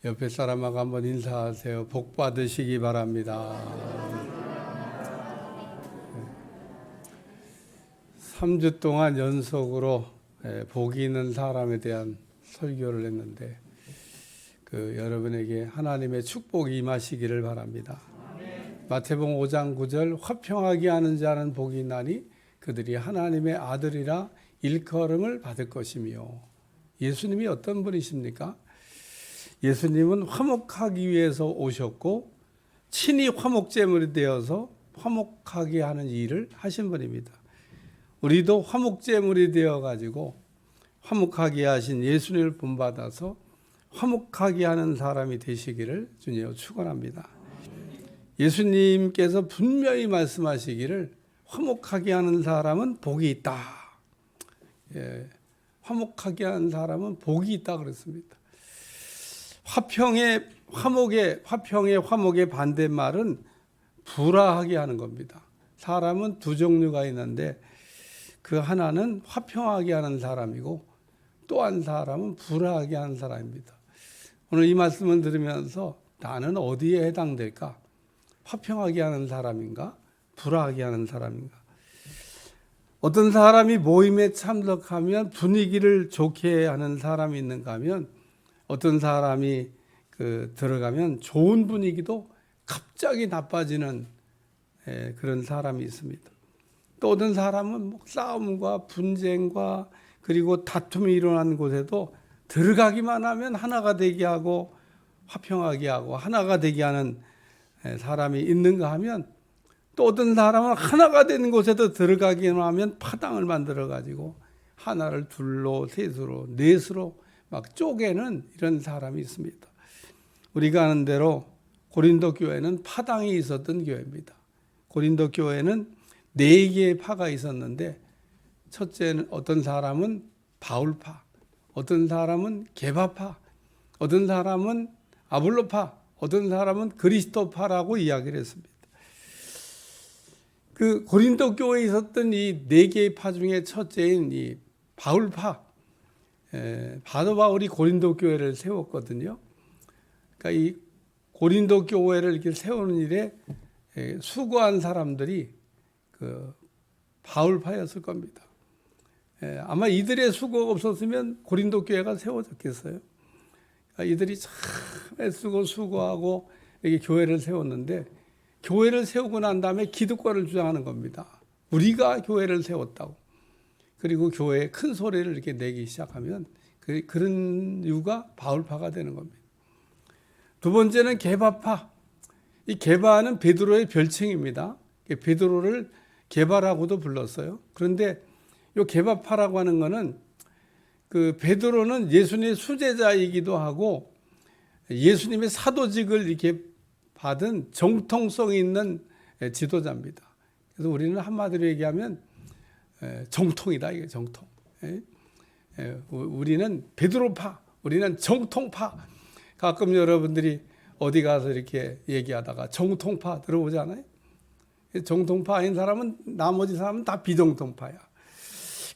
옆에 사람하고 한번 인사하세요. 복 받으시기 바랍니다. 3주 동안 연속으로 복이 있는 사람에 대한 설교를 했는데 여러분에게 하나님의 축복이 임하시기를 바랍니다. 마태복음 5장 9절 화평하게 하는 자는 복이 있나니 그들이 하나님의 아들이라 일컬음을 받을 것이며, 예수님이 어떤 분이십니까? 예수님은 화목하기 위해서 오셨고 친히 화목제물이 되어서 화목하게 하는 일을 하신 분입니다. 우리도 화목제물이 되어가지고 화목하게 하신 예수님을 본받아서 화목하게 하는 사람이 되시기를 주님으로 축원합니다. 예수님께서 분명히 말씀하시기를 화목하게 하는 사람은 복이 있다. 화목하게 하는 사람은 복이 있다 그랬습니다. 화평의 화목의 반대말은 불화하게 하는 겁니다. 사람은 두 종류가 있는데 그 하나는 화평하게 하는 사람이고 또 한 사람은 불화하게 하는 사람입니다. 오늘 이 말씀을 들으면서 나는 어디에 해당될까? 화평하게 하는 사람인가? 불화하게 하는 사람인가? 어떤 사람이 모임에 참석하면 분위기를 좋게 하는 사람이 있는가 하면, 어떤 사람이 들어가면 좋은 분위기도 갑자기 나빠지는 그런 사람이 있습니다. 또 어떤 사람은 싸움과 분쟁과 그리고 다툼이 일어나는 곳에도 들어가기만 하면 하나가 되게 하고 화평하게 하고 하나가 되게 하는 사람이 있는가 하면, 또 어떤 사람은 하나가 되는 곳에도 들어가기만 하면 파당을 만들어 가지고 하나를 둘로 셋으로 넷으로 막 쪼개는 이런 사람이 있습니다. 우리가 아는 대로 고린도 교회는 파당이 있었던 교회입니다. 고린도 교회는 4개의 파가 있었는데, 첫째는 어떤 사람은 바울파, 어떤 사람은 게바파, 어떤 사람은 아볼로파, 어떤 사람은 그리스도파라고 이야기를 했습니다. 그 고린도 교회에 있었던 이 4개의 파 중에 첫째인 이 바울파, 바도 바울이 고린도 교회를 세웠거든요. 그러니까 이 고린도 교회를 이렇게 세우는 일에 수고한 사람들이 그 바울파였을 겁니다. 아마 이들의 수고가 없었으면 고린도 교회가 세워졌겠어요. 그러니까 이들이 참 애쓰고 수고하고 이렇게 교회를 세웠는데, 교회를 세우고 난 다음에 기득권을 주장하는 겁니다. 우리가 교회를 세웠다고. 그리고 교회에 큰 소리를 이렇게 내기 시작하면 그런 이유가 바울파가 되는 겁니다. 두 번째는 게바파. 이 게바는 베드로의 별칭입니다. 베드로를 게바라고도 불렀어요. 그런데 이 게바파라고 하는 것은 그 베드로는 예수님의 수제자이기도 하고 예수님의 사도직을 이렇게 받은 정통성 있는 지도자입니다. 그래서 우리는 한마디로 얘기하면 정통이다, 이게 정통. 우리는 베드로파, 우리는 정통파. 가끔 여러분들이 어디 가서 이렇게 얘기하다가 정통파 들어보잖아요. 정통파 아닌 사람은, 나머지 사람은 다 비정통파야.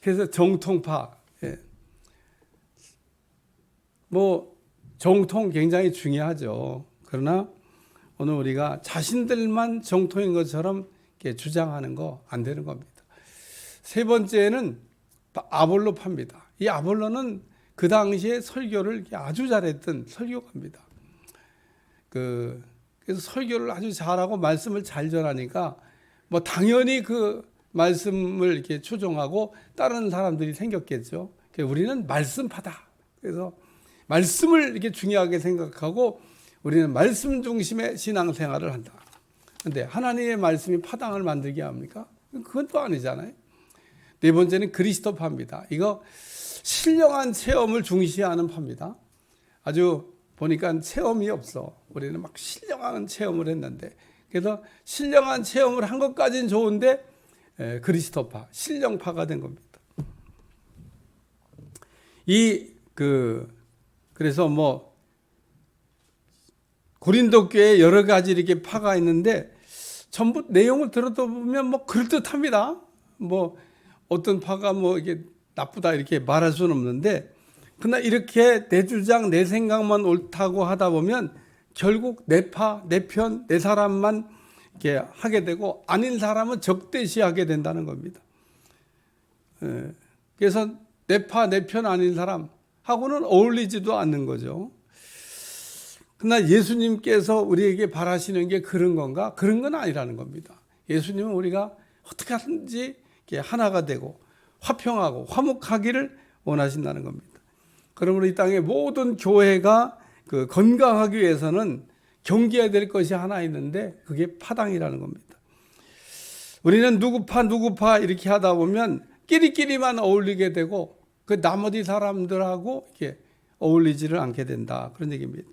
그래서 정통파. 정통 굉장히 중요하죠. 그러나 오늘 우리가 자신들만 정통인 것처럼 이렇게 주장하는 거 안 되는 겁니다. 세 번째는 아볼로파입니다. 이 아볼로는 그 당시에 설교를 아주 잘했던 설교가입니다. 그래서 설교를 아주 잘하고 말씀을 잘 전하니까 당연히 그 말씀을 이렇게 추종하고 따르는 사람들이 생겼겠죠. 우리는 말씀파다. 그래서 말씀을 이렇게 중요하게 생각하고 우리는 말씀 중심의 신앙생활을 한다. 그런데 하나님의 말씀이 파당을 만들게 합니까? 그건 또 아니잖아요. 네 번째는 그리스도파입니다. 이거 신령한 체험을 중시하는 파입니다. 아주 보니까 체험이 없어. 우리는 막 신령한 체험을 했는데, 그래서 신령한 체험을 한 것까지는 좋은데 그리스도파, 신령파가 된 겁니다. 그래서 고린도 교회에 여러 가지 이렇게 파가 있는데 전부 내용을 들어보면 그럴듯합니다. 어떤 파가 이게 나쁘다 이렇게 말할 수는 없는데, 그러나 이렇게 내 주장, 내 생각만 옳다고 하다 보면 결국 내 파, 내 편, 내 사람만 이렇게 하게 되고 아닌 사람은 적대시하게 된다는 겁니다. 그래서 내 파, 내 편 아닌 사람하고는 어울리지도 않는 거죠. 그러나 예수님께서 우리에게 바라시는 게 그런 건가? 그런 건 아니라는 겁니다. 예수님은 우리가 어떻게 하든지 하나가 되고 화평하고 화목하기를 원하신다는 겁니다. 그러므로 이 땅의 모든 교회가 건강하기 위해서는 경계해야 될 것이 하나 있는데 그게 파당이라는 겁니다. 우리는 누구파 이렇게 하다 보면 끼리끼리만 어울리게 되고 그 나머지 사람들하고 이렇게 어울리지를 않게 된다, 그런 얘기입니다.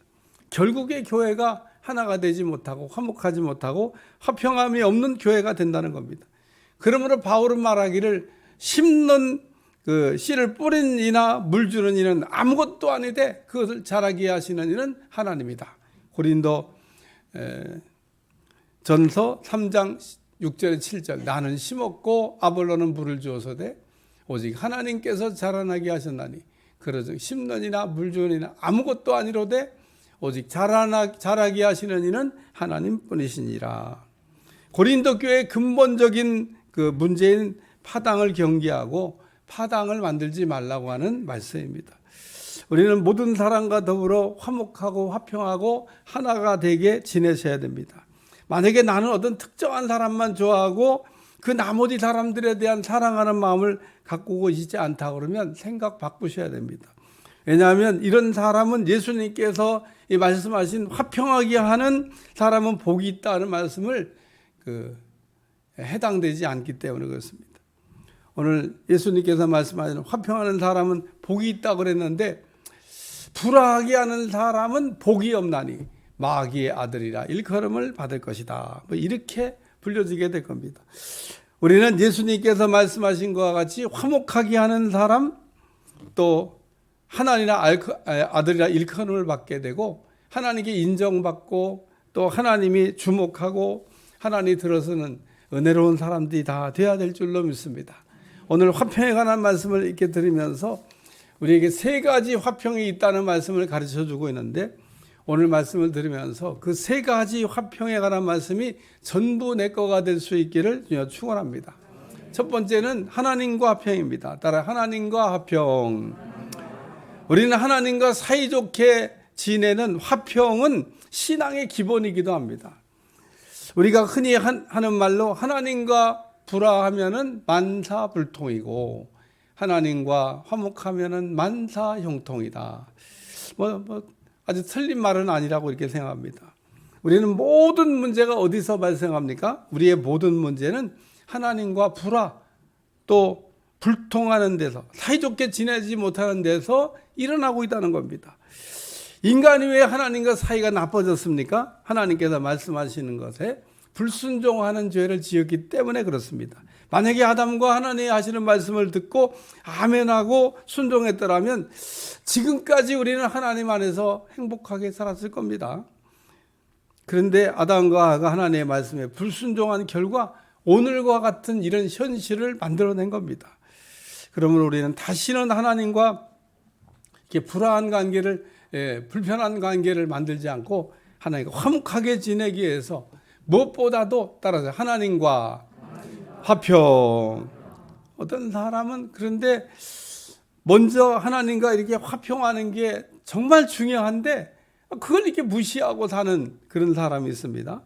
결국에 교회가 하나가 되지 못하고 화목하지 못하고 화평함이 없는 교회가 된다는 겁니다. 그러므로 바울은 말하기를 심는 씨를 뿌린 이나 물 주는 이는 아무것도 아니되 그것을 자라게 하시는 이는 하나님이다. 고린도 전서 3장 6절 7절 나는 심었고 아볼로는 물을 주어서되 오직 하나님께서 자라나게 하셨나니 그러즉 심는 이나 물 주는 이나 아무것도 아니로되 오직 자라게 하시는 이는 하나님뿐이시니라. 고린도 교회의 근본적인 문제인 파당을 경계하고 파당을 만들지 말라고 하는 말씀입니다. 우리는 모든 사람과 더불어 화목하고 화평하고 하나가 되게 지내셔야 됩니다. 만약에 나는 어떤 특정한 사람만 좋아하고 그 나머지 사람들에 대한 사랑하는 마음을 갖고 계시지 않다 그러면 생각 바꾸셔야 됩니다. 왜냐하면 이런 사람은 예수님께서 이 말씀하신 화평하게 하는 사람은 복이 있다는 말씀을 해당되지 않기 때문에 그렇습니다. 오늘 예수님께서 말씀하시는 화평하는 사람은 복이 있다고 그랬는데 불화하게 하는 사람은 복이 없나니 마귀의 아들이라 일컬음을 받을 것이다. 이렇게 불려지게 될 겁니다. 우리는 예수님께서 말씀하신 것과 같이 화목하게 하는 사람 또 하나님이나 아들이라 일컬음을 받게 되고 하나님께 인정받고 또 하나님이 주목하고 하나님이 들어서는 은혜로운 사람들이 다 되어야 될 줄로 믿습니다. 오늘 화평에 관한 말씀을 이렇게 들으면서 우리에게 세 가지 화평이 있다는 말씀을 가르쳐 주고 있는데 오늘 말씀을 들으면서 그 세 가지 화평에 관한 말씀이 전부 내 거가 될 수 있기를 축원합니다. 첫 번째는 하나님과 화평입니다. 따라 하나님과 화평. 우리는 하나님과 사이좋게 지내는 화평은 신앙의 기본이기도 합니다. 우리가 흔히 하는 말로 하나님과 불화하면은 만사불통이고 하나님과 화목하면은 만사형통이다. 아주 틀린 말은 아니라고 이렇게 생각합니다. 우리는 모든 문제가 어디서 발생합니까? 우리의 모든 문제는 하나님과 불화 또 불통하는 데서 사이좋게 지내지 못하는 데서 일어나고 있다는 겁니다. 인간이 왜 하나님과 사이가 나빠졌습니까? 하나님께서 말씀하시는 것에 불순종하는 죄를 지었기 때문에 그렇습니다. 만약에 아담과 하나님이 하시는 말씀을 듣고 아멘하고 순종했더라면 지금까지 우리는 하나님 안에서 행복하게 살았을 겁니다. 그런데 아담과 하와가 하나님의 말씀에 불순종한 결과 오늘과 같은 이런 현실을 만들어낸 겁니다. 그러므로 우리는 다시는 하나님과 이렇게 불화한 관계를 불편한 관계를 만들지 않고 하나님과 화목하게 지내기 위해서 무엇보다도 따라서 하나님과 화평. 어떤 사람은 그런데 먼저 하나님과 이렇게 화평하는 게 정말 중요한데 그걸 이렇게 무시하고 사는 그런 사람이 있습니다.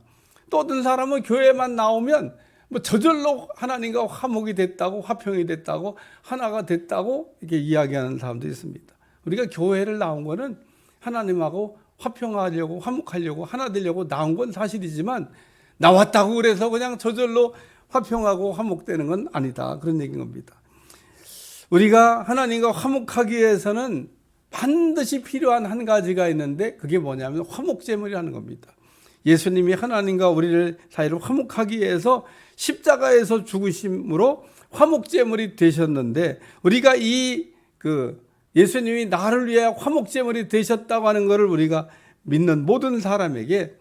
또 어떤 사람은 교회만 나오면 저절로 하나님과 화목이 됐다고 화평이 됐다고 하나가 됐다고 이렇게 이야기하는 사람도 있습니다. 우리가 교회를 나온 거는 하나님하고 화평하려고 화목하려고 하나 되려고 나온 건 사실이지만 나왔다고 그래서 그냥 저절로 화평하고 화목되는 건 아니다, 그런 얘기인 겁니다. 우리가 하나님과 화목하기 위해서는 반드시 필요한 한 가지가 있는데 그게 뭐냐면 화목제물이라는 겁니다. 예수님이 하나님과 우리를 사이를 화목하기 위해서 십자가에서 죽으심으로 화목제물이 되셨는데 우리가 예수님이 나를 위해 화목제물이 되셨다고 하는 것을 우리가 믿는 모든 사람에게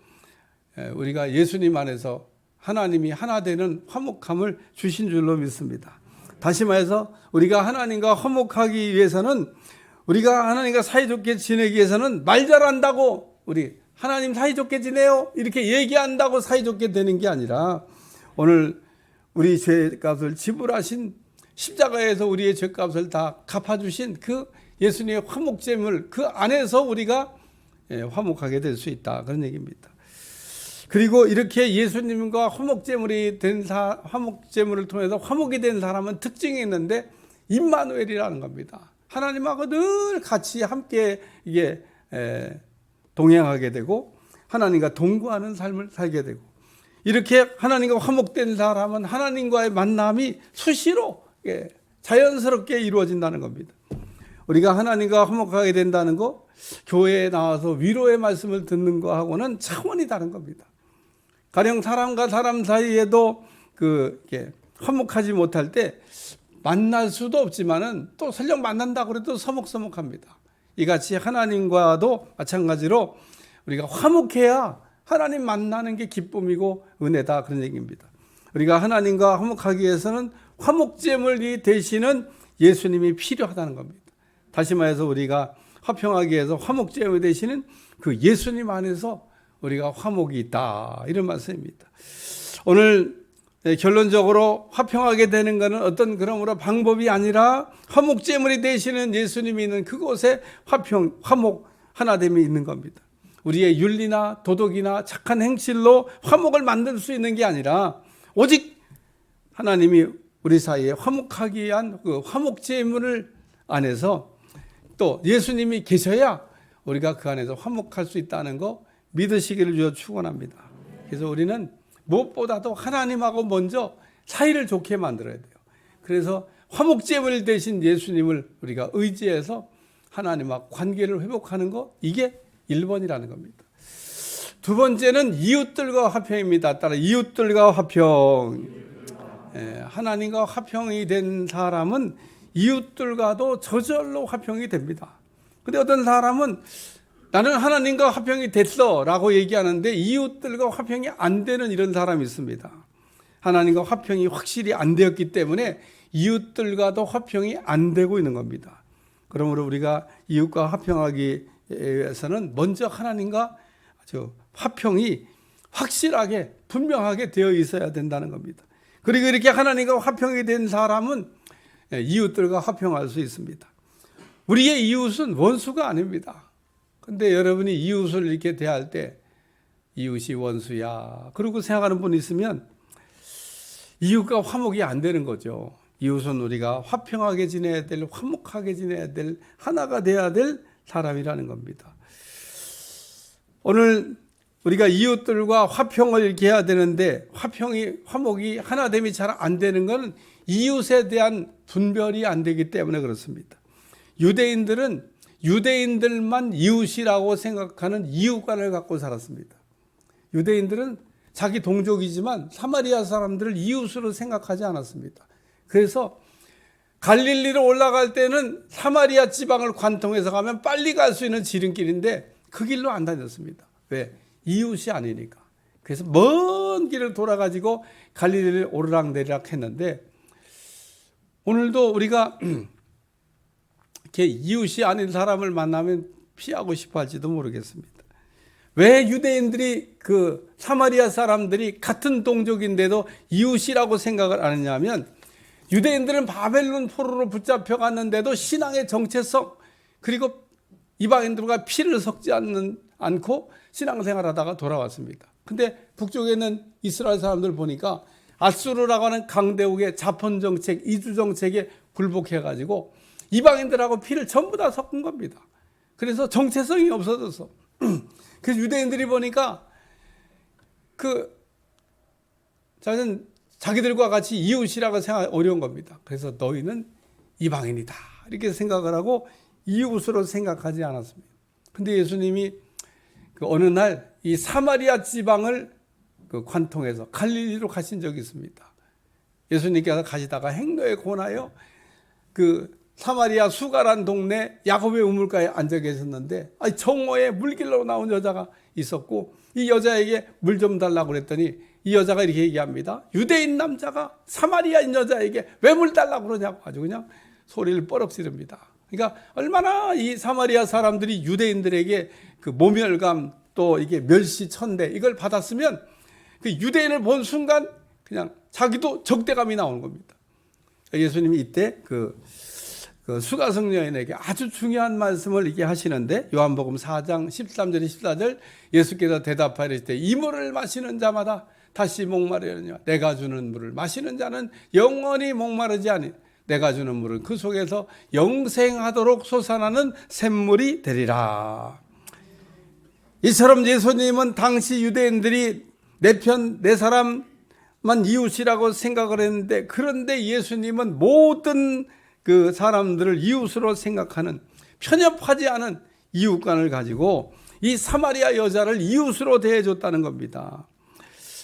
우리가 예수님 안에서 하나님이 하나 되는 화목함을 주신 줄로 믿습니다. 다시 말해서 우리가 하나님과 화목하기 위해서는 우리가 하나님과 사이좋게 지내기 위해서는 말 잘한다고 우리 하나님 사이좋게 지내요 이렇게 얘기한다고 사이좋게 되는 게 아니라 오늘 우리 죄값을 지불하신 십자가에서 우리의 죄값을 다 갚아주신 그 예수님의 화목제물 그 안에서 우리가 화목하게 될 수 있다 그런 얘기입니다. 그리고 이렇게 예수님과 화목제물이 된 화목제물을 통해서 화목이 된 사람은 특징이 있는데 임마누엘이라는 겁니다. 하나님하고 늘 같이 함께 이게 동행하게 되고 하나님과 동거하는 삶을 살게 되고 이렇게 하나님과 화목된 사람은 하나님과의 만남이 수시로 자연스럽게 이루어진다는 겁니다. 우리가 하나님과 화목하게 된다는 거 교회에 나와서 위로의 말씀을 듣는 거하고는 차원이 다른 겁니다. 가령 사람과 사람 사이에도 화목하지 못할 때 만날 수도 없지만은 또 설령 만난다고 해도 서먹서먹합니다. 이같이 하나님과도 마찬가지로 우리가 화목해야 하나님 만나는 게 기쁨이고 은혜다 그런 얘기입니다. 우리가 하나님과 화목하기 위해서는 화목제물이 되시는 예수님이 필요하다는 겁니다. 다시 말해서 우리가 화평하기 위해서 화목제물이 되시는 그 예수님 안에서 우리가 화목이 있다 이런 말씀입니다. 오늘 결론적으로 화평하게 되는 것은 어떤 그러므로 방법이 아니라 화목제물이 되시는 예수님이 있는 그곳에 화목 하나됨이 있는 겁니다. 우리의 윤리나 도덕이나 착한 행실로 화목을 만들 수 있는 게 아니라 오직 하나님이 우리 사이에 화목하기 위한 그 화목제물을 안에서 또 예수님이 계셔야 우리가 그 안에서 화목할 수 있다는 거 믿으시기를 주여 축원합니다. 그래서 우리는 무엇보다도 하나님하고 먼저 사이를 좋게 만들어야 돼요. 그래서 화목제물 되신 예수님을 우리가 의지해서 하나님과 관계를 회복하는 거 이게 1번이라는 겁니다. 두 번째는 이웃들과 화평입니다. 따라 이웃들과 화평. 하나님과 화평이 된 사람은 이웃들과도 저절로 화평이 됩니다. 근데 어떤 사람은 나는 하나님과 화평이 됐어 라고 얘기하는데 이웃들과 화평이 안 되는 이런 사람이 있습니다. 하나님과 화평이 확실히 안 되었기 때문에 이웃들과도 화평이 안 되고 있는 겁니다. 그러므로 우리가 이웃과 화평하기 위해서는 먼저 하나님과 화평이 확실하게 분명하게 되어 있어야 된다는 겁니다. 그리고 이렇게 하나님과 화평이 된 사람은 이웃들과 화평할 수 있습니다. 우리의 이웃은 원수가 아닙니다. 근데 여러분이 이웃을 이렇게 대할 때 이웃이 원수야 그러고 생각하는 분이 있으면 이웃과 화목이 안 되는 거죠. 이웃은 우리가 화평하게 지내야 될, 화목하게 지내야 될, 하나가 돼야 될 사람이라는 겁니다. 오늘 우리가 이웃들과 화평을 이렇게 해야 되는데 화목이 하나됨이 잘 안 되는 것은 이웃에 대한 분별이 안 되기 때문에 그렇습니다. 유대인들은 유대인들만 이웃이라고 생각하는 이웃관을 갖고 살았습니다. 유대인들은 자기 동족이지만 사마리아 사람들을 이웃으로 생각하지 않았습니다. 그래서 갈릴리로 올라갈 때는 사마리아 지방을 관통해서 가면 빨리 갈 수 있는 지름길인데 그 길로 안 다녔습니다. 왜? 이웃이 아니니까. 그래서 먼 길을 돌아가지고 갈릴리를 오르락내리락 했는데 오늘도 우리가 이렇게 이웃이 아닌 사람을 만나면 피하고 싶어 할지도 모르겠습니다. 왜 유대인들이 그 사마리아 사람들이 같은 동족인데도 이웃이라고 생각을 안 했냐면 유대인들은 바벨론 포로로 붙잡혀 갔는데도 신앙의 정체성 그리고 이방인들과 피를 섞지 않고 신앙생활하다가 돌아왔습니다. 근데 북쪽에 있는 이스라엘 사람들 보니까 아수르라고 하는 강대국의 자본정책, 이주정책에 굴복해가지고 이방인들하고 피를 전부 다 섞은 겁니다. 그래서 정체성이 없어졌어. 그래서 유대인들이 보니까 자기들과 같이 이웃이라고 생각하기 어려운 겁니다. 그래서 너희는 이방인이다 이렇게 생각을 하고 이웃으로 생각하지 않았습니다. 근데 예수님이 어느 날 이 사마리아 지방을 관통해서 갈릴리로 가신 적이 있습니다. 예수님께서 가시다가 행로에 권하여 사마리아 수가란 동네 야곱의 우물가에 앉아 계셨는데 정오에 물길로 나온 여자가 있었고 이 여자에게 물 좀 달라고 그랬더니 이 여자가 이렇게 얘기합니다. 유대인 남자가 사마리아인 여자에게 왜 물 달라고 그러냐고 아주 그냥 소리를 뻐럭 지릅니다. 그러니까 얼마나 이 사마리아 사람들이 유대인들에게 그 모멸감 또 이게 멸시천대 이걸 받았으면 그 유대인을 본 순간 그냥 자기도 적대감이 나오는 겁니다. 예수님이 이때 그 수가성 여인에게 아주 중요한 말씀을 이게 하시는데 요한복음 4장 13절 14절 예수께서 대답하시되 이 물을 마시는 자마다 다시 목마르려니와 내가 주는 물을 마시는 자는 영원히 목마르지 아니 내가 주는 물은 그 속에서 영생하도록 솟아나는 샘물이 되리라. 이처럼 예수님은 당시 유대인들이 내 편, 내 사람만 이웃이라고 생각을 했는데 그런데 예수님은 모든 그 사람들을 이웃으로 생각하는 편협하지 않은 이웃관을 가지고 이 사마리아 여자를 이웃으로 대해줬다는 겁니다.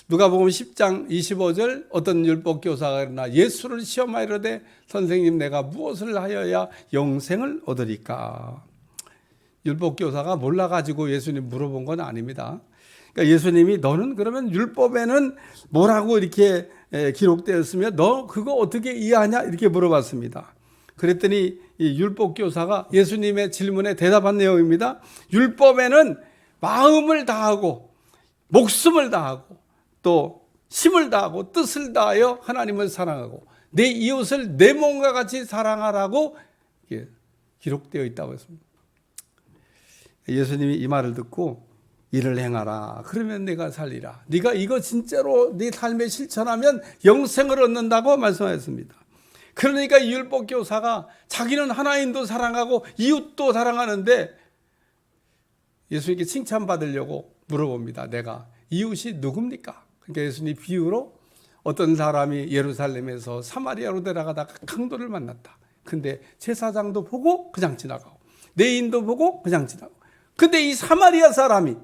누가복음 10장 25절 어떤 율법교사가 일어나 예수를 시험하이르되 선생님 내가 무엇을 하여야 영생을 얻으리까? 율법교사가 몰라가지고 예수님 물어본 건 아닙니다. 그러니까 예수님이 너는 그러면 율법에는 뭐라고 이렇게 기록되었으며 너 그거 어떻게 이해하냐 이렇게 물어봤습니다. 그랬더니 이 율법교사가 예수님의 질문에 대답한 내용입니다. 율법에는 마음을 다하고 목숨을 다하고 또 힘을 다하고 뜻을 다하여 하나님을 사랑하고 내 이웃을 내 몸과 같이 사랑하라고 기록되어 있다고 했습니다. 예수님이 이 말을 듣고 이를 행하라. 그러면 내가 살리라. 네가 이거 진짜로 네 삶에 실천하면 영생을 얻는다고 말씀하셨습니다. 그러니까 이 율법교사가 자기는 하나님도 사랑하고 이웃도 사랑하는데 예수님께 칭찬받으려고 물어봅니다. 내가 이웃이 누굽니까? 그러니까 예수님 비유로 어떤 사람이 예루살렘에서 사마리아로 내려가다가 강도를 만났다. 근데 제사장도 보고 그냥 지나가고 레위인도 보고 그냥 지나가고 근데 이 사마리아 사람이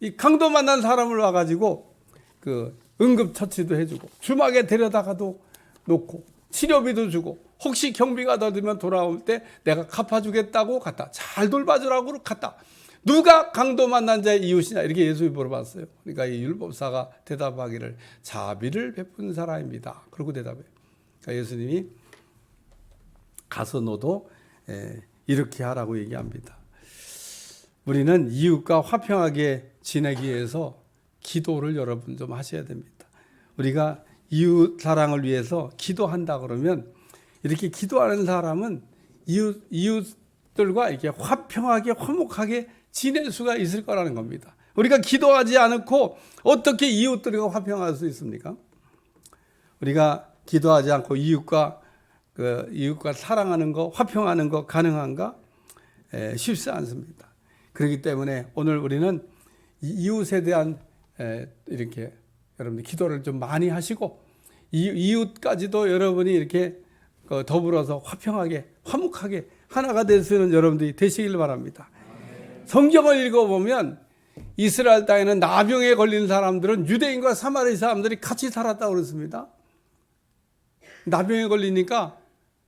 이 강도 만난 사람을 와가지고 그 응급처치도 해주고 주막에 데려다가도 놓고 치료비도 주고 혹시 경비가 더 들면 돌아올 때 내가 갚아주겠다고 갔다. 잘 돌봐주라고 갔다. 누가 강도 만난 자의 이웃이냐 이렇게 예수님이 물어봤어요. 그러니까 이 율법사가 대답하기를 자비를 베푼 사람입니다. 그러고 대답해요. 그러니까 예수님이 가서 너도 이렇게 하라고 얘기합니다. 우리는 이웃과 화평하게 지내기 위해서 기도를 여러분 좀 하셔야 됩니다. 우리가 이웃 사랑을 위해서 기도한다 그러면 이렇게 기도하는 사람은 이웃들과 이렇게 화평하게 화목하게 지낼 수가 있을 거라는 겁니다. 우리가 기도하지 않고 어떻게 이웃들과 화평할 수 있습니까? 우리가 기도하지 않고 이웃과 사랑하는 거, 화평하는 거 가능한가? 쉽지 않습니다. 그렇기 때문에 오늘 우리는 이웃에 대한 이렇게 여러분들 기도를 좀 많이 하시고 이웃까지도 여러분이 이렇게 더불어서 화평하게 화목하게 하나가 될 수 있는 여러분들이 되시길 바랍니다. 성경을 읽어보면 이스라엘 땅에는 나병에 걸린 사람들은 유대인과 사마리아 사람들이 같이 살았다고 그랬습니다. 나병에 걸리니까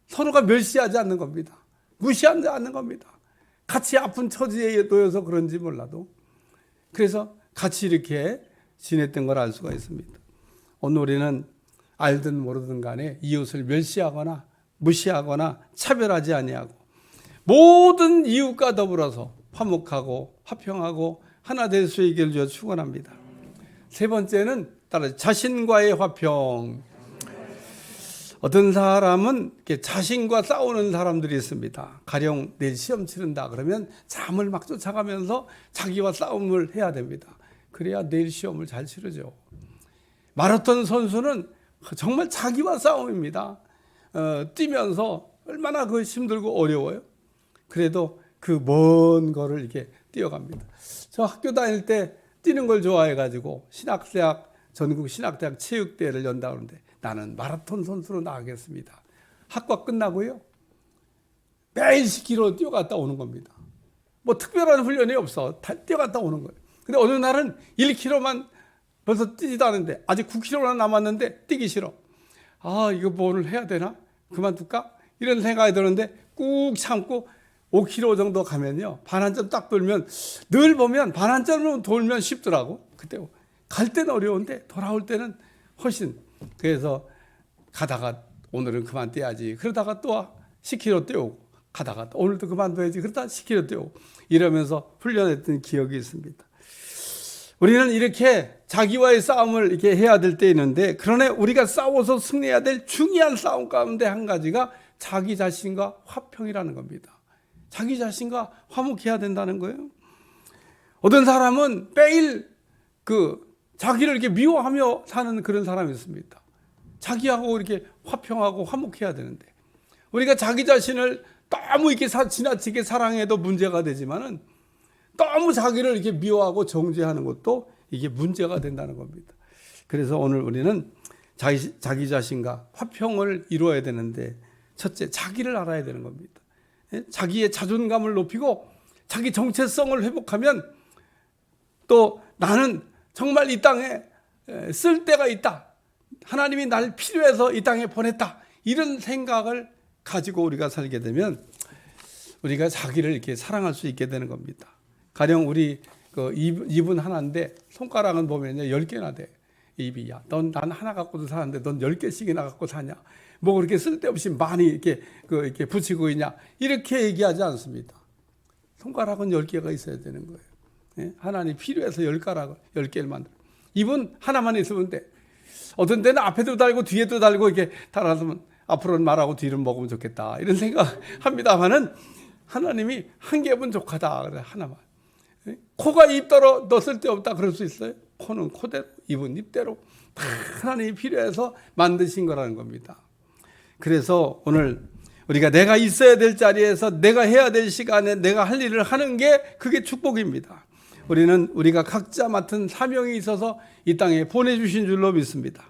서로가 멸시하지 않는 겁니다. 무시하지 않는 겁니다. 같이 아픈 처지에 놓여서 그런지 몰라도 그래서 같이 이렇게 지냈던 걸 알 수가 있습니다. 오늘 우리는 알든 모르든 간에 이웃을 멸시하거나 무시하거나 차별하지 아니하고 모든 이웃과 더불어서 화목하고 화평하고 하나 될 수 있기를 주어 축원합니다. 세 번째는 따라 자신과의 화평. 어떤 사람은 이렇게 자신과 싸우는 사람들이 있습니다. 가령 내일 시험 치른다 그러면 잠을 막 쫓아가면서 자기와 싸움을 해야 됩니다. 그래야 내일 시험을 잘 치르죠. 마라톤 선수는 정말 자기와 싸움입니다. 뛰면서 얼마나 그 힘들고 어려워요. 그래도 그 먼 거를 이렇게 뛰어갑니다. 저 학교 다닐 때 뛰는 걸 좋아해가지고 신학대학 전국 신학대학 체육대회를 연다 그러는데 나는 마라톤 선수로 나가겠습니다. 학과 끝나고요. 매일 10km 뛰어갔다 오는 겁니다. 뭐 특별한 훈련이 없어. 다 뛰어갔다 오는 거예요. 근데 어느 날은 1km만 벌써 뛰지도 않은데 아직 9km나 남았는데 뛰기 싫어. 아, 이거 뭐 오늘 해야 되나? 그만둘까? 이런 생각이 드는데 꾹 참고 5km 정도 가면요. 반환점 딱 돌면 늘 보면 반환점으로 돌면 쉽더라고. 그때 갈 때는 어려운데 돌아올 때는 훨씬. 그래서 가다가 오늘은 그만 뛰어야지. 그러다가 또 10km 뛰어오고 가다가 오늘도 그만둬야지 그러다 시키려대요. 이러면서 훈련했던 기억이 있습니다. 우리는 이렇게 자기와의 싸움을 이렇게 해야 될 때 있는데, 그러나 우리가 싸워서 승리해야 될 중요한 싸움 가운데 한 가지가 자기 자신과 화평이라는 겁니다. 자기 자신과 화목해야 된다는 거예요. 어떤 사람은 매일 자기를 이렇게 미워하며 사는 그런 사람이 있습니다. 자기하고 이렇게 화평하고 화목해야 되는데, 우리가 자기 자신을 너무 이렇게 지나치게 사랑해도 문제가 되지만은 너무 자기를 이렇게 미워하고 정죄하는 것도 이게 문제가 된다는 겁니다. 그래서 오늘 우리는 자기 자신과 화평을 이루어야 되는데, 첫째, 자기를 알아야 되는 겁니다. 자기의 자존감을 높이고 자기 정체성을 회복하면 또 나는 정말 이 땅에 쓸 데가 있다. 하나님이 날 필요해서 이 땅에 보냈다. 이런 생각을 가지고 우리가 살게 되면 우리가 자기를 이렇게 사랑할 수 있게 되는 겁니다. 가령 우리 입은 하나인데 손가락은 보면요 10개나 돼. 입이. 야, 난 하나 갖고도 사는데 넌 10개씩이나 갖고 사냐? 뭐 그렇게 쓸데없이 많이 이렇게 붙이고 있냐? 이렇게 얘기하지 않습니다. 손가락은 10개가 있어야 되는 거예요. 예? 하나님 필요해서 10개를 만들어. 입은 하나만 있으면 돼. 어떤 때는 앞에도 달고 뒤에도 달고 이렇게 달아서면 앞으로는 말하고 뒤로는 먹으면 좋겠다. 이런 생각 합니다만은 하나님이 한 개면 족하다. 그래, 하나만. 예? 코가 입더러 너 쓸데없다. 그럴 수 있어요? 코는 코대로, 입은 입대로 다 하나님이 필요해서 만드신 거라는 겁니다. 그래서 오늘 우리가 내가 있어야 될 자리에서 내가 해야 될 시간에 내가 할 일을 하는 게 그게 축복입니다. 우리가 각자 맡은 사명이 있어서 이 땅에 보내주신 줄로 믿습니다.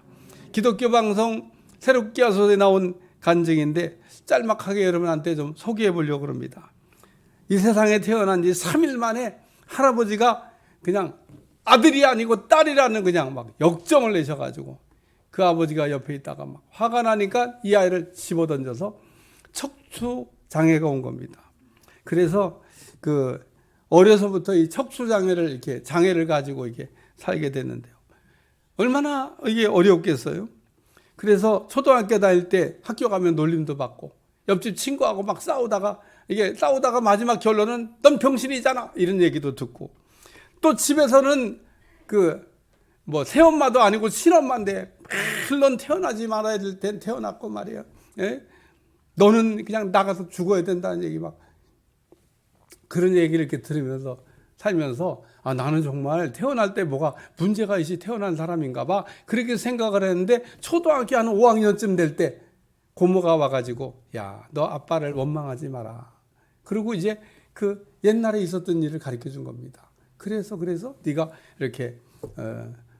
기독교 방송 새롭게 와서 나온 간증인데 짤막하게 여러분한테 좀 소개해 보려고 합니다. 이 세상에 태어난 지 3일 만에 할아버지가 그냥 아들이 아니고 딸이라는 그냥 막 역정을 내셔가지고 그 아버지가 옆에 있다가 막 화가 나니까 이 아이를 집어던져서 척추 장애가 온 겁니다. 그래서 어려서부터 이 척추 장애를 이렇게 장애를 가지고 이게 살게 됐는데요. 얼마나 이게 어려웠겠어요. 그래서 초등학교 다닐 때 학교 가면 놀림도 받고 옆집 친구하고 막 싸우다가 마지막 결론은 넌 병신이잖아 이런 얘기도 듣고, 또 집에서는 새엄마도 아니고 친엄마인데 넌 태어나지 말아야 될 땐 태어났고 말이야. 예? 너는 그냥 나가서 죽어야 된다는 얘기 막 그런 얘기를 이렇게 들으면서 살면서 나는 정말 태어날 때 뭐가 문제가 있이 태어난 사람인가 봐 그렇게 생각을 했는데, 초등학교 한 5학년쯤 될 때 고모가 와가지고 야, 너 아빠를 원망하지 마라. 그리고 이제 옛날에 있었던 일을 가르쳐 준 겁니다. 그래서 네가 이렇게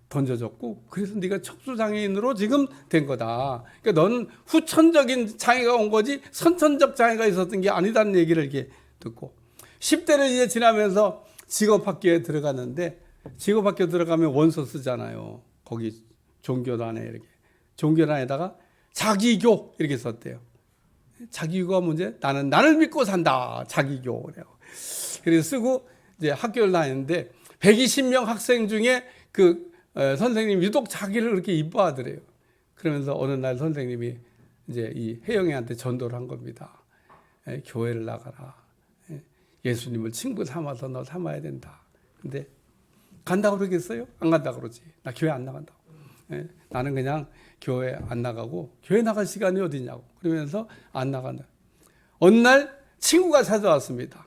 던져졌고 그래서 네가 척추장애인으로 지금 된 거다. 그러니까 너는 후천적인 장애가 온 거지 선천적 장애가 있었던 게 아니다는 얘기를 이렇게 듣고, 10대를 이제 지나면서 직업학교에 들어갔는데, 직업학교 들어가면 원서 쓰잖아요. 거기 종교단에 이렇게 종교단에다가 자기교 이렇게 썼대요. 자기교가 문제? 나는 나를 믿고 산다. 자기교. 그래서 쓰고 이제 학교를 다녔는데 120명 학생 중에 선생님이 유독 자기를 그렇게 이뻐하더래요. 그러면서 어느 날 선생님이 이제 이 혜영이한테 전도를 한 겁니다. 교회를 나가라. 예수님을 친구 삼아서 너 삼아야 된다. 근데 간다고 그러겠어요? 안 간다고 그러지. 나 교회 안 나간다고. 나는 그냥 교회 안 나가고 교회 나갈 시간이 어디냐고. 그러면서 안 나간다. 어느 날 친구가 찾아왔습니다.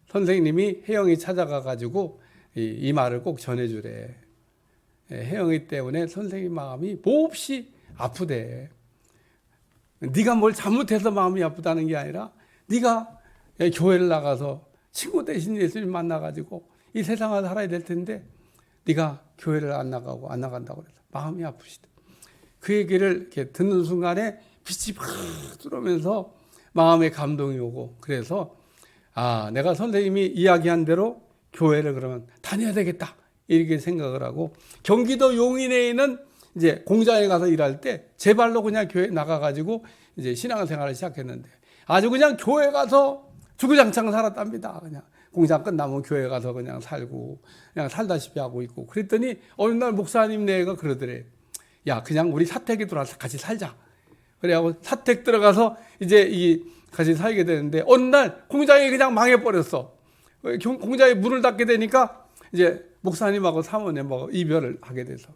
선생님이 혜영이 찾아가가지고 이 말을 꼭 전해주래. 혜영이 때문에 선생님 마음이 몹시 아프대. 네가 뭘 잘못해서 마음이 아프다는 게 아니라 네가 교회를 나가서 친구 대신 예수님 만나가지고 이 세상을 살아야 될 텐데 네가 교회를 안 나간다고 그래서 마음이 아프시다. 그 얘기를 이렇게 듣는 순간에 빛이 막 들어오면서 마음에 감동이 오고, 그래서 내가 선생님이 이야기한 대로 교회를 그러면 다녀야 되겠다 이렇게 생각을 하고, 경기도 용인에 있는 이제 공장에 가서 일할 때 제 발로 그냥 교회 나가가지고 이제 신앙생활을 시작했는데 아주 그냥 교회 가서 주구장창 살았답니다. 그냥 공장 끝나면 교회 가서 그냥 살고 그냥 살다시피 하고 있고, 그랬더니 어느 날 목사님 내가 그러더래. 야, 그냥 우리 사택에 들어와서 같이 살자. 그래갖고 사택 들어가서 이제 같이 살게 되는데 어느 날 공장이 그냥 망해버렸어. 공장에 문을 닫게 되니까 이제 목사님하고 사모님하고 이별을 하게 돼서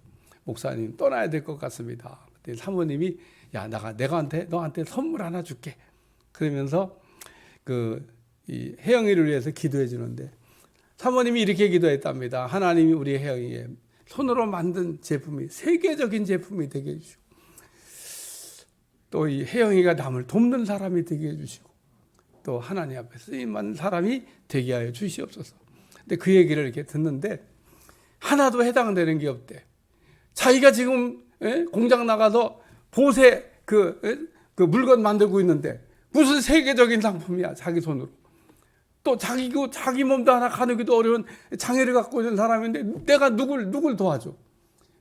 목사님 떠나야 될 것 같습니다. 그때 사모님이 야, 내가 너한테 선물 하나 줄게. 그러면서 이 혜영이를 위해서 기도해 주는데 사모님이 이렇게 기도했답니다. 하나님이 우리 혜영이의 손으로 만든 제품이 세계적인 제품이 되게 해주시고 또 이 혜영이가 남을 돕는 사람이 되게 해주시고 또 하나님 앞에 쓰임받는 사람이 되게 하여 주시옵소서. 근데 그 얘기를 이렇게 듣는데 하나도 해당되는 게 없대. 자기가 지금 공장 나가서 보세 그 물건 만들고 있는데 무슨 세계적인 상품이야, 자기 손으로. 또 자기 몸도 하나 가누기도 어려운 장애를 갖고 있는 사람인데 내가 누굴 도와줘?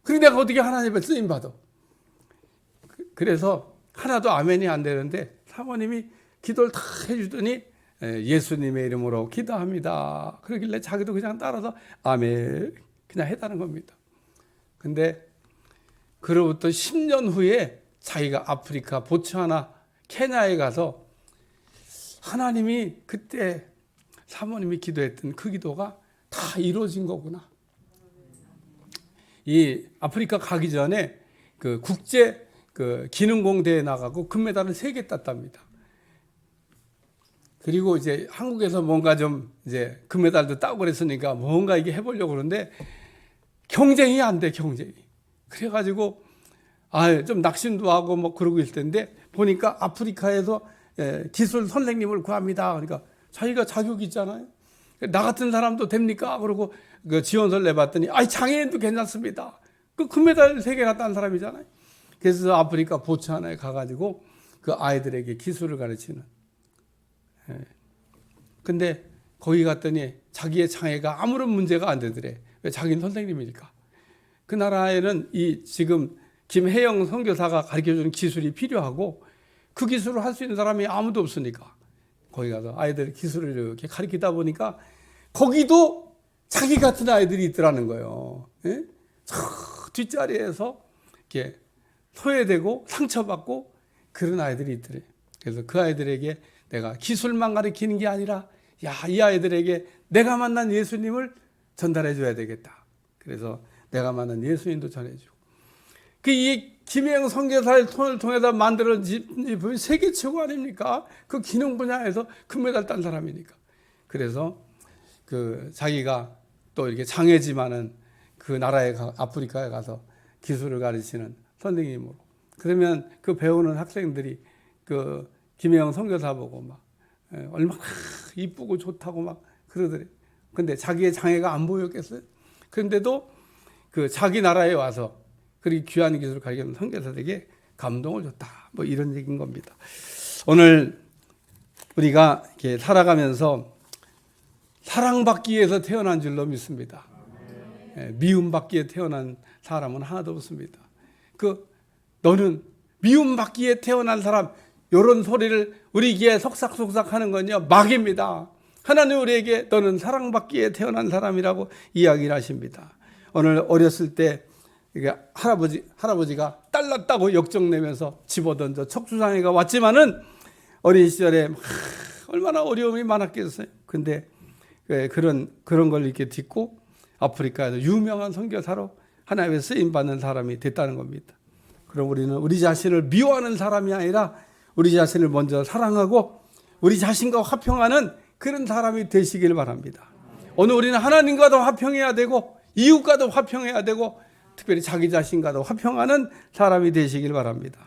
그리고 내가 어떻게 하나님의 쓰임 받아? 그래서 하나도 아멘이 안 되는데 사모님이 기도를 다 해주더니 예수님의 이름으로 기도합니다. 그러길래 자기도 그냥 따라서 아멘 그냥 했다는 겁니다. 근데 그로부터 10년 후에 자기가 아프리카 보츠와나 케냐에 가서 하나님이 그때 사모님이 기도했던 그 기도가 다 이루어진 거구나. 이 아프리카 가기 전에 그 국제 기능공 대회 나가고 금메달을 3개 땄답니다. 그리고 이제 한국에서 뭔가 좀 이제 금메달도 따고 그랬으니까 뭔가 이게 해보려고 그러는데 경쟁이 안 돼, 경쟁이. 그래가지고 좀 낙심도 하고 뭐 그러고 있을 텐데 보니까 아프리카에서 기술 선생님을 구합니다. 그러니까 자기가 자격이 있잖아요. 나 같은 사람도 됩니까? 그러고 그 지원서를 내봤더니 장애인도 괜찮습니다. 그 금메달 3개나 딴 사람이잖아요. 그래서 아프리카 보츠와나에 가가지고 그 아이들에게 기술을 가르치는. 근데 거기 갔더니 자기의 장애가 아무런 문제가 안 되더래. 왜? 자기는 선생님이니까. 그 나라에는 지금 김혜영 선교사가 가르쳐주는 기술이 필요하고 그 기술을 할 수 있는 사람이 아무도 없으니까 거기 가서 아이들 기술을 이렇게 가르치다 보니까 거기도 자기 같은 아이들이 있더라는 거예요. 저 뒷자리에서 이렇게 소외되고 상처받고 그런 아이들이 있더래. 그래서 그 아이들에게 내가 기술만 가르치는 게 아니라 이 아이들에게 내가 만난 예수님을 전달해 줘야 되겠다. 그래서 내가 만난 예수님도 전해주고 이 김혜영 선교사의 손을 통해서 만들어진 제품이 세계 최고 아닙니까? 그 기능 분야에서 금메달 딴 사람이니까. 그래서 자기가 또 이렇게 장애지만은 그 나라에 아프리카에 가서 기술을 가르치는 선생님으로. 그러면 그 배우는 학생들이 김혜영 선교사 보고 막 얼마나 이쁘고 좋다고 막 그러더래. 근데 자기의 장애가 안 보였겠어요? 그런데도 자기 나라에 와서 그리고 귀한 기술을 가르치는 선교사들에게 감동을 줬다. 뭐 이런 얘기인 겁니다. 오늘 우리가 이렇게 살아가면서 사랑받기 위해서 태어난 줄로 믿습니다. 미움받기 위해 태어난 사람은 하나도 없습니다. 너는 미움받기 위해 태어난 사람, 이런 소리를 우리 귀에 속삭속삭 하는 건요, 막입니다. 하나님 우리에게 너는 사랑받기 위해 태어난 사람이라고 이야기를 하십니다. 오늘 어렸을 때 할아버지가 딸 낳았다고 역정내면서 집어던져 척추장애가 왔지만은 어린 시절에 얼마나 어려움이 많았겠어요. 근데 그런 걸 이렇게 딛고 아프리카에서 유명한 선교사로 하나님의 쓰임 받는 사람이 됐다는 겁니다. 그럼 우리는 우리 자신을 미워하는 사람이 아니라 우리 자신을 먼저 사랑하고 우리 자신과 화평하는 그런 사람이 되시길 바랍니다. 오늘 우리는 하나님과도 화평해야 되고 이웃과도 화평해야 되고 특별히 자기 자신과도 화평하는 사람이 되시길 바랍니다.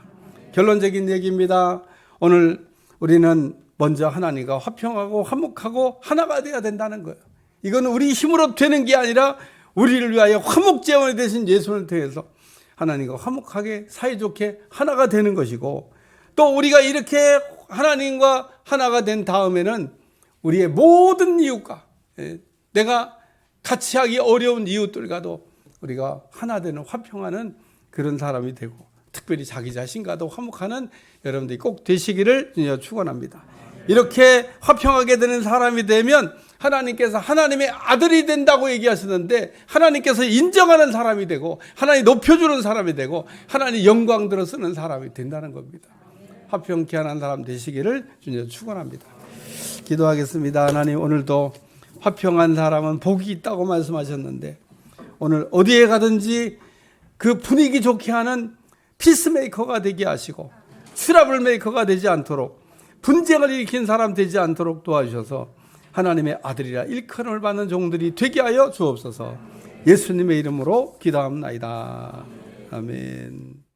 결론적인 얘기입니다. 오늘 우리는 먼저 하나님과 화평하고 화목하고 하나가 되어야 된다는 거예요. 이건 우리 힘으로 되는 게 아니라 우리를 위하여 화목제원이 되신 예수를 통해서 하나님과 화목하게 사이좋게 하나가 되는 것이고 또 우리가 이렇게 하나님과 하나가 된 다음에는 우리의 모든 이웃과 내가 같이 하기 어려운 이웃들과도 우리가 하나 되는 화평하는 그런 사람이 되고 특별히 자기 자신과도 화목하는 여러분들이 꼭 되시기를 축원합니다. 이렇게 화평하게 되는 사람이 되면 하나님께서 하나님의 아들이 된다고 얘기하시는데 하나님께서 인정하는 사람이 되고 하나님 높여주는 사람이 되고 하나님 영광 들어 쓰는 사람이 된다는 겁니다. 화평케 하는 사람 되시기를 주님 축원합니다. 기도하겠습니다. 하나님, 오늘도 화평한 사람은 복이 있다고 말씀하셨는데 오늘 어디에 가든지 그 분위기 좋게 하는 피스메이커가 되게 하시고 트러블 메이커가 되지 않도록, 분쟁을 일으킨 사람 되지 않도록 도와주셔서 하나님의 아들이라 일컬음을 받는 종들이 되게 하여 주옵소서. 예수님의 이름으로 기도합니다. 아멘.